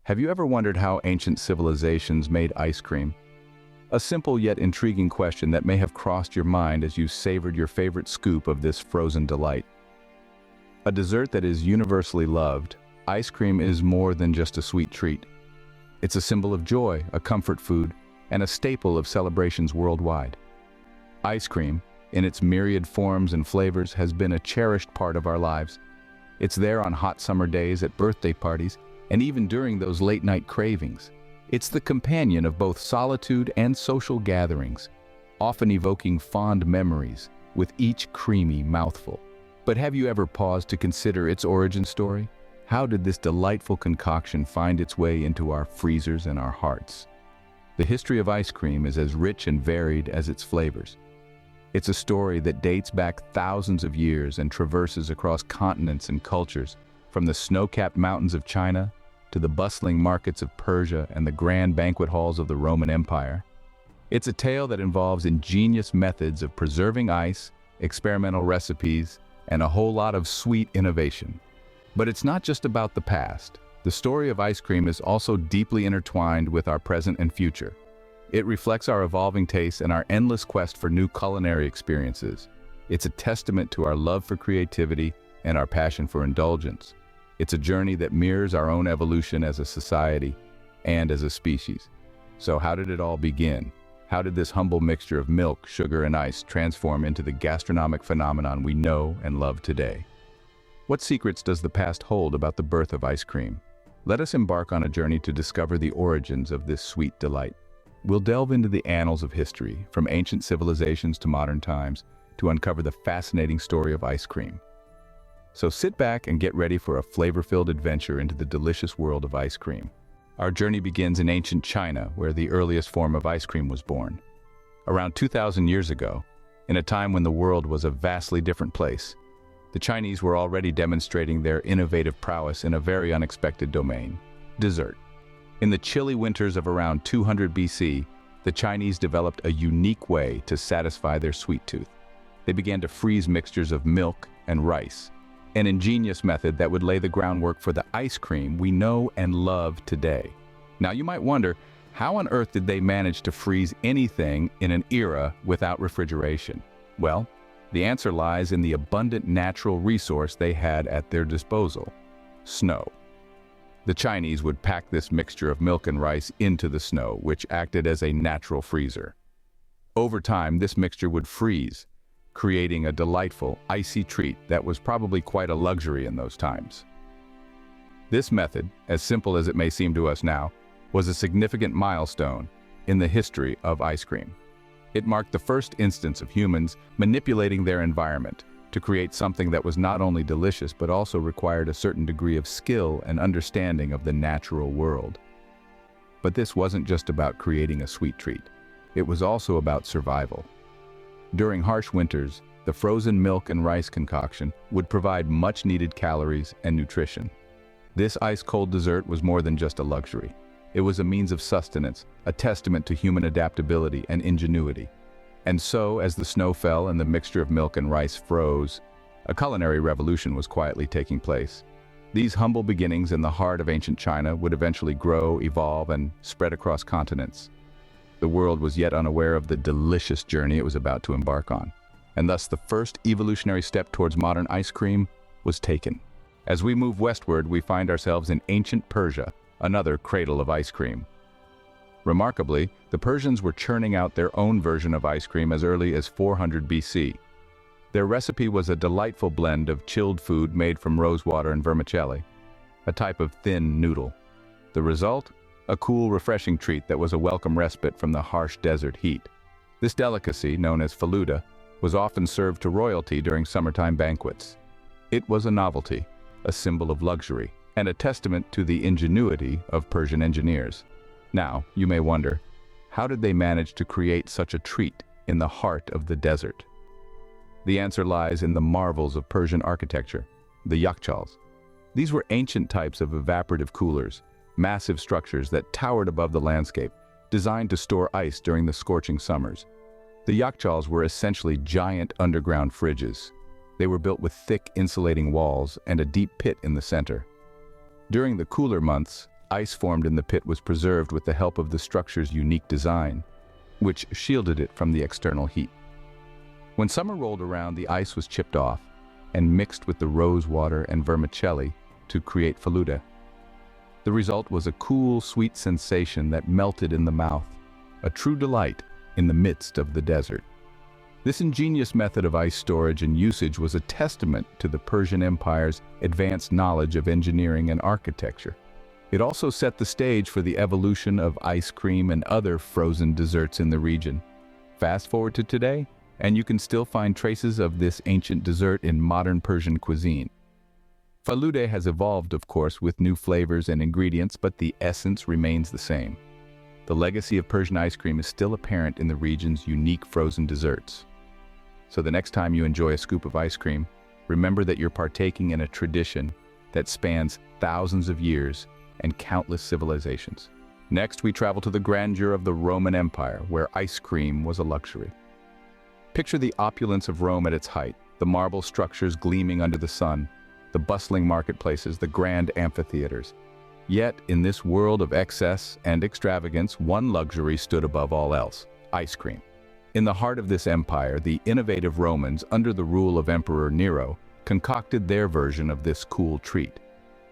Have you ever wondered how ancient civilizations made ice cream? A simple yet intriguing question that may have crossed your mind as you savored your favorite scoop of this frozen delight. A dessert that is universally loved, ice cream is more than just a sweet treat. It's a symbol of joy, a comfort food, and a staple of celebrations worldwide. Ice cream, in its myriad forms and flavors, has been a cherished part of our lives. It's there on hot summer days, at birthday parties, and even during those late-night cravings. It's the companion of both solitude and social gatherings, often evoking fond memories with each creamy mouthful. But have you ever paused to consider its origin story? How did this delightful concoction find its way into our freezers and our hearts? The history of ice cream is as rich and varied as its flavors. It's a story that dates back thousands of years and traverses across continents and cultures, from the snow-capped mountains of China to the bustling markets of Persia and the grand banquet halls of the Roman Empire. It's a tale that involves ingenious methods of preserving ice, experimental recipes, and a whole lot of sweet innovation. But it's not just about the past. The story of ice cream is also deeply intertwined with our present and future. It reflects our evolving tastes and our endless quest for new culinary experiences. It's a testament to our love for creativity and our passion for indulgence. It's a journey that mirrors our own evolution as a society and as a species. So how did it all begin? How did this humble mixture of milk, sugar, and ice transform into the gastronomic phenomenon we know and love today? What secrets does the past hold about the birth of ice cream? Let us embark on a journey to discover the origins of this sweet delight. We'll delve into the annals of history, from ancient civilizations to modern times, to uncover the fascinating story of ice cream. So sit back and get ready for a flavor-filled adventure into the delicious world of ice cream. Our journey begins in ancient China, where the earliest form of ice cream was born. Around 2,000 years ago, in a time when the world was a vastly different place, the Chinese were already demonstrating their innovative prowess in a very unexpected domain: dessert. In the chilly winters of around 200 BC, the Chinese developed a unique way to satisfy their sweet tooth. They began to freeze mixtures of milk and rice, an ingenious method that would lay the groundwork for the ice cream we know and love today. Now you might wonder, how on earth did they manage to freeze anything in an era without refrigeration? Well, the answer lies in the abundant natural resource they had at their disposal: snow. The Chinese would pack this mixture of milk and rice into the snow, which acted as a natural freezer. Over time, this mixture would freeze, creating a delightful, icy treat that was probably quite a luxury in those times. This method, as simple as it may seem to us now, was a significant milestone in the history of ice cream. It marked the first instance of humans manipulating their environment to create something that was not only delicious but also required a certain degree of skill and understanding of the natural world. But this wasn't just about creating a sweet treat. It was also about survival. During harsh winters, the frozen milk and rice concoction would provide much-needed calories and nutrition. This ice-cold dessert was more than just a luxury. It was a means of sustenance, a testament to human adaptability and ingenuity. And so, as the snow fell and the mixture of milk and rice froze, a culinary revolution was quietly taking place. These humble beginnings in the heart of ancient China would eventually grow, evolve, and spread across continents. The world was yet unaware of the delicious journey it was about to embark on, and thus the first evolutionary step towards modern ice cream was taken. As we move westward, we find ourselves in ancient Persia, another cradle of ice cream. Remarkably, the Persians were churning out their own version of ice cream as early as 400 BC. Their recipe was a delightful blend of chilled food made from rosewater and vermicelli, a type of thin noodle. The result? A cool, refreshing treat that was a welcome respite from the harsh desert heat. This delicacy, known as faluda, was often served to royalty during summertime banquets. It was a novelty, a symbol of luxury, and a testament to the ingenuity of Persian engineers. Now, you may wonder, how did they manage to create such a treat in the heart of the desert? The answer lies in the marvels of Persian architecture, the yakchals. These were ancient types of evaporative coolers, massive structures that towered above the landscape, designed to store ice during the scorching summers. The yakchals were essentially giant underground fridges. They were built with thick insulating walls and a deep pit in the center. During the cooler months, ice formed in the pit was preserved with the help of the structure's unique design, which shielded it from the external heat. When summer rolled around, the ice was chipped off and mixed with the rose water and vermicelli to create faluda. The result was a cool, sweet sensation that melted in the mouth, a true delight in the midst of the desert. This ingenious method of ice storage and usage was a testament to the Persian Empire's advanced knowledge of engineering and architecture. It also set the stage for the evolution of ice cream and other frozen desserts in the region. Fast forward to today, and you can still find traces of this ancient dessert in modern Persian cuisine. Faluda has evolved, of course, with new flavors and ingredients, but the essence remains the same. The legacy of Persian ice cream is still apparent in the region's unique frozen desserts. So the next time you enjoy a scoop of ice cream, remember that you're partaking in a tradition that spans thousands of years and countless civilizations. Next, we travel to the grandeur of the Roman Empire, where ice cream was a luxury. Picture the opulence of Rome at its height, the marble structures gleaming under the sun, the bustling marketplaces, the grand amphitheaters. Yet, in this world of excess and extravagance, one luxury stood above all else: ice cream. In the heart of this empire, the innovative Romans, under the rule of Emperor Nero, concocted their version of this cool treat.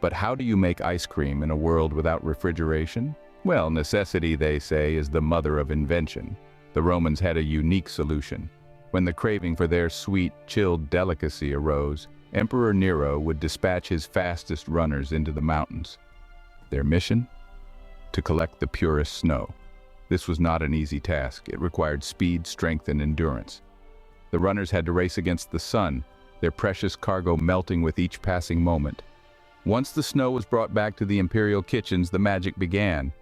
But how do you make ice cream in a world without refrigeration? Well, necessity, they say, is the mother of invention. The Romans had a unique solution. When the craving for their sweet, chilled delicacy arose, Emperor Nero would dispatch his fastest runners into the mountains. Their mission? To collect the purest snow. This was not an easy task. It required speed, strength, and endurance. The runners had to race against the sun, their precious cargo melting with each passing moment. Once the snow was brought back to the imperial kitchens, the magic began.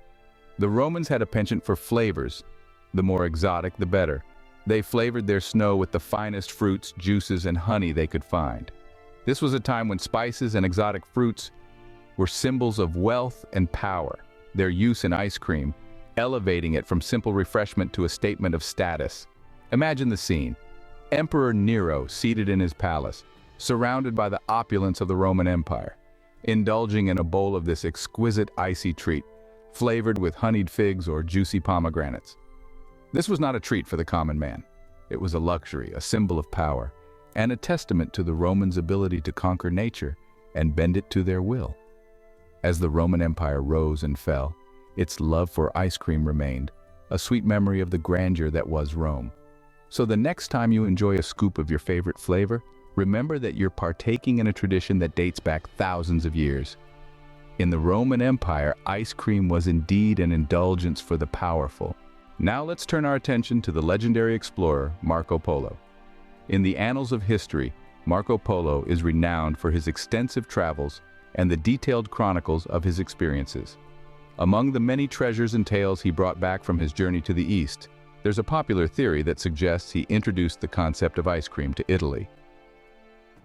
The Romans had a penchant for flavors. The more exotic, the better. They flavored their snow with the finest fruits, juices, and honey they could find. This was a time when spices and exotic fruits were symbols of wealth and power. Their use in ice cream, elevating it from simple refreshment to a statement of status. Imagine the scene. Emperor Nero seated in his palace, surrounded by the opulence of the Roman Empire, indulging in a bowl of this exquisite icy treat, flavored with honeyed figs or juicy pomegranates. This was not a treat for the common man. It was a luxury, a symbol of power, and a testament to the Romans' ability to conquer nature and bend it to their will. As the Roman Empire rose and fell, its love for ice cream remained, a sweet memory of the grandeur that was Rome. So the next time you enjoy a scoop of your favorite flavor, remember that you're partaking in a tradition that dates back thousands of years. In the Roman Empire, ice cream was indeed an indulgence for the powerful. Now let's turn our attention to the legendary explorer, Marco Polo. In the annals of history, Marco Polo is renowned for his extensive travels and the detailed chronicles of his experiences. Among the many treasures and tales he brought back from his journey to the East, there's a popular theory that suggests he introduced the concept of ice cream to Italy.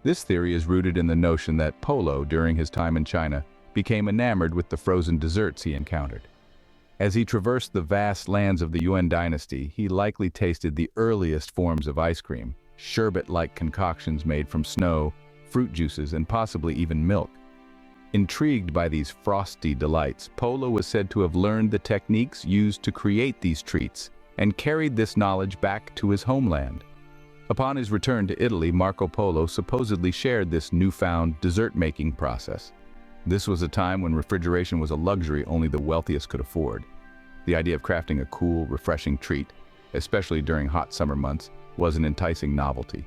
This theory is rooted in the notion that Polo, during his time in China, became enamored with the frozen desserts he encountered. As he traversed the vast lands of the Yuan dynasty, he likely tasted the earliest forms of ice cream, sherbet-like concoctions made from snow, fruit juices, and possibly even milk. Intrigued by these frosty delights, Polo was said to have learned the techniques used to create these treats and carried this knowledge back to his homeland. Upon his return to Italy, Marco Polo supposedly shared this newfound dessert-making process. This was a time when refrigeration was a luxury only the wealthiest could afford. The idea of crafting a cool, refreshing treat, especially during hot summer months, was an enticing novelty.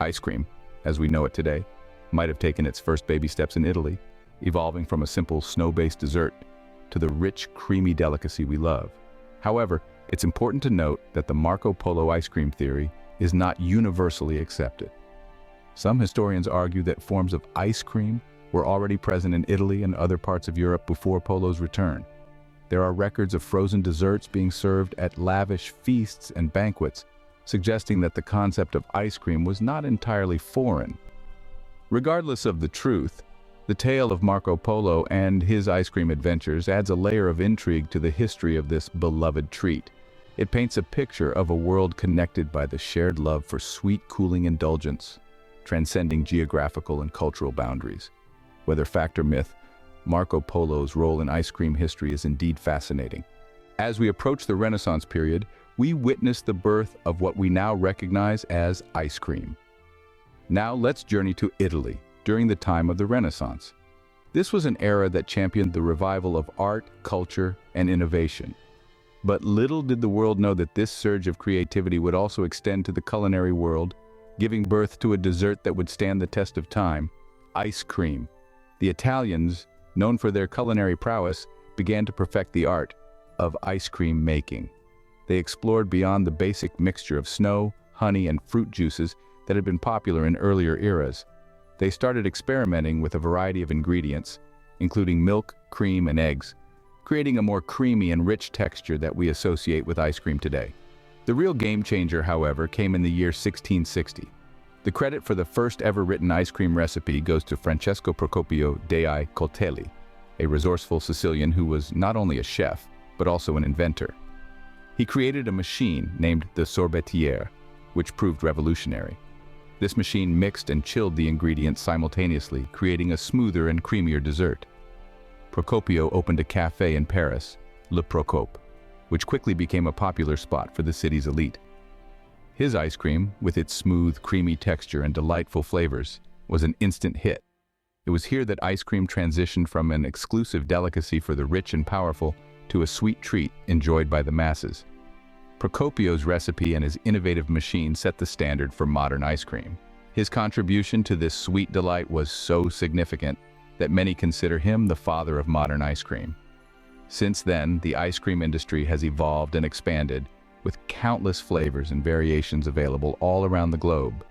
Ice cream, as we know it today, might have taken its first baby steps in Italy, evolving from a simple snow-based dessert to the rich, creamy delicacy we love. However, it's important to note that the Marco Polo ice cream theory is not universally accepted. Some historians argue that forms of ice cream were already present in Italy and other parts of Europe before Polo's return. There are records of frozen desserts being served at lavish feasts and banquets, suggesting that the concept of ice cream was not entirely foreign. Regardless of the truth, the tale of Marco Polo and his ice cream adventures adds a layer of intrigue to the history of this beloved treat. It paints a picture of a world connected by the shared love for sweet, cooling indulgence, transcending geographical and cultural boundaries. Whether fact or myth, Marco Polo's role in ice cream history is indeed fascinating. As we approach the Renaissance period, we witness the birth of what we now recognize as ice cream. Now let's journey to Italy during the time of the Renaissance. This was an era that championed the revival of art, culture, and innovation. But little did the world know that this surge of creativity would also extend to the culinary world, giving birth to a dessert that would stand the test of time: ice cream. The Italians, known for their culinary prowess, began to perfect the art of ice cream making. They explored beyond the basic mixture of snow, honey, and fruit juices that had been popular in earlier eras. They started experimenting with a variety of ingredients, including milk, cream, and eggs, creating a more creamy and rich texture that we associate with ice cream today. The real game changer, however, came in the year 1660. The credit for the first ever written ice cream recipe goes to Francesco Procopio dei Coltelli, a resourceful Sicilian who was not only a chef, but also an inventor. He created a machine named the sorbetiere, which proved revolutionary. This machine mixed and chilled the ingredients simultaneously, creating a smoother and creamier dessert. Procopio opened a cafe in Paris, Le Procope, which quickly became a popular spot for the city's elite. His ice cream, with its smooth, creamy texture and delightful flavors, was an instant hit. It was here that ice cream transitioned from an exclusive delicacy for the rich and powerful to a sweet treat enjoyed by the masses. Procopio's recipe and his innovative machine set the standard for modern ice cream. His contribution to this sweet delight was so significant that many consider him the father of modern ice cream. Since then, the ice cream industry has evolved and expanded, with countless flavors and variations available all around the globe.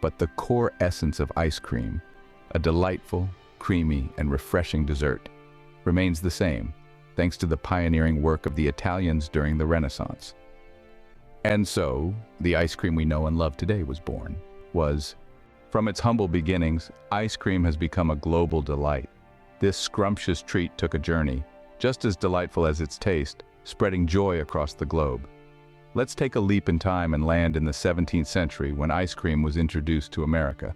But the core essence of ice cream, a delightful, creamy, and refreshing dessert, remains the same, thanks to the pioneering work of the Italians during the Renaissance. And so, the ice cream we know and love today was born. From its humble beginnings, ice cream has become a global delight. This scrumptious treat took a journey, just as delightful as its taste, spreading joy across the globe. Let's take a leap in time and land in the 17th century when ice cream was introduced to America.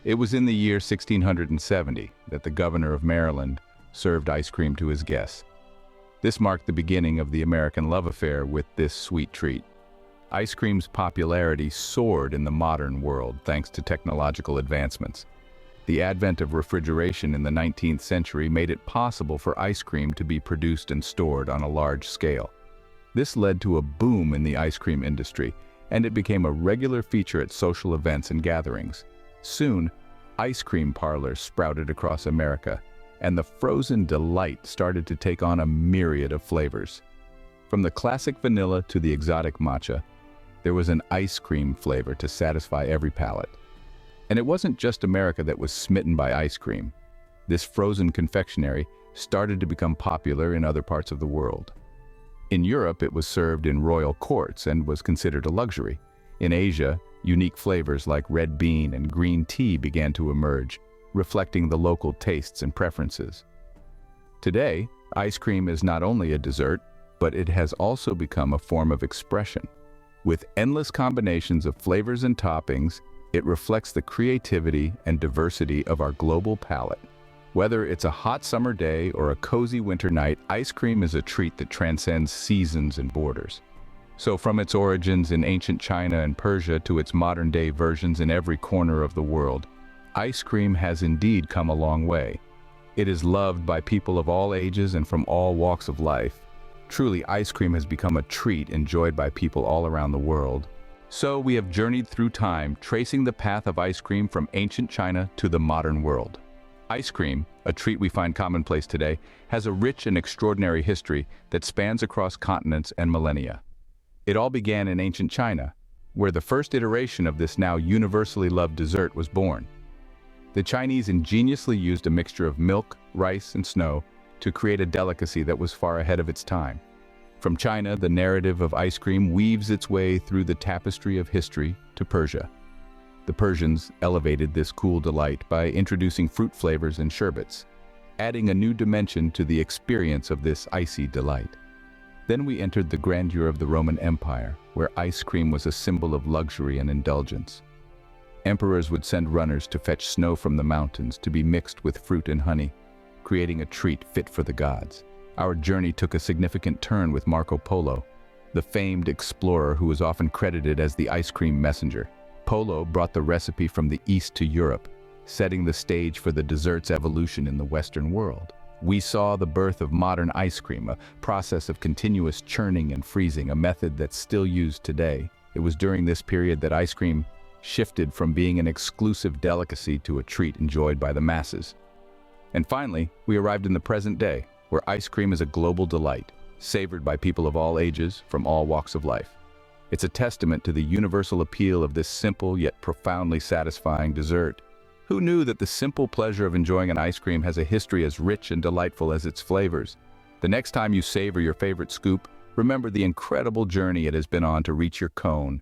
It was in the year 1670 that the governor of Maryland served ice cream to his guests. This marked the beginning of the American love affair with this sweet treat. Ice cream's popularity soared in the modern world thanks to technological advancements. The advent of refrigeration in the 19th century made it possible for ice cream to be produced and stored on a large scale. This led to a boom in the ice cream industry, and it became a regular feature at social events and gatherings. Soon, ice cream parlors sprouted across America, and the frozen delight started to take on a myriad of flavors. From the classic vanilla to the exotic matcha, there was an ice cream flavor to satisfy every palate. And it wasn't just America that was smitten by ice cream. This frozen confectionery started to become popular in other parts of the world. In Europe, it was served in royal courts and was considered a luxury. In Asia, unique flavors like red bean and green tea began to emerge, reflecting the local tastes and preferences. Today, ice cream is not only a dessert, but it has also become a form of expression. With endless combinations of flavors and toppings, it reflects the creativity and diversity of our global palate. Whether it's a hot summer day or a cozy winter night, ice cream is a treat that transcends seasons and borders. So from its origins in ancient China and Persia to its modern-day versions in every corner of the world, ice cream has indeed come a long way. It is loved by people of all ages and from all walks of life. Truly, ice cream has become a treat enjoyed by people all around the world. So we have journeyed through time, tracing the path of ice cream from ancient China to the modern world. Ice cream, a treat we find commonplace today, has a rich and extraordinary history that spans across continents and millennia. It all began in ancient China, where the first iteration of this now universally loved dessert was born. The Chinese ingeniously used a mixture of milk, rice, and snow to create a delicacy that was far ahead of its time. From China, the narrative of ice cream weaves its way through the tapestry of history to Persia. The Persians elevated this cool delight by introducing fruit flavors and sherbets, adding a new dimension to the experience of this icy delight. Then we entered the grandeur of the Roman Empire, where ice cream was a symbol of luxury and indulgence. Emperors would send runners to fetch snow from the mountains to be mixed with fruit and honey. creating a treat fit for the gods. Our journey took a significant turn with Marco Polo, the famed explorer who is often credited as the ice cream messenger. Polo brought the recipe from the East to Europe, setting the stage for the dessert's evolution in the Western world. We saw the birth of modern ice cream, a process of continuous churning and freezing, a method that's still used today. It was during this period that ice cream shifted from being an exclusive delicacy to a treat enjoyed by the masses. And finally, we arrived in the present day, where ice cream is a global delight, savored by people of all ages, from all walks of life. It's a testament to the universal appeal of this simple yet profoundly satisfying dessert. Who knew that the simple pleasure of enjoying an ice cream has a history as rich and delightful as its flavors? The next time you savor your favorite scoop, remember the incredible journey it has been on to reach your cone.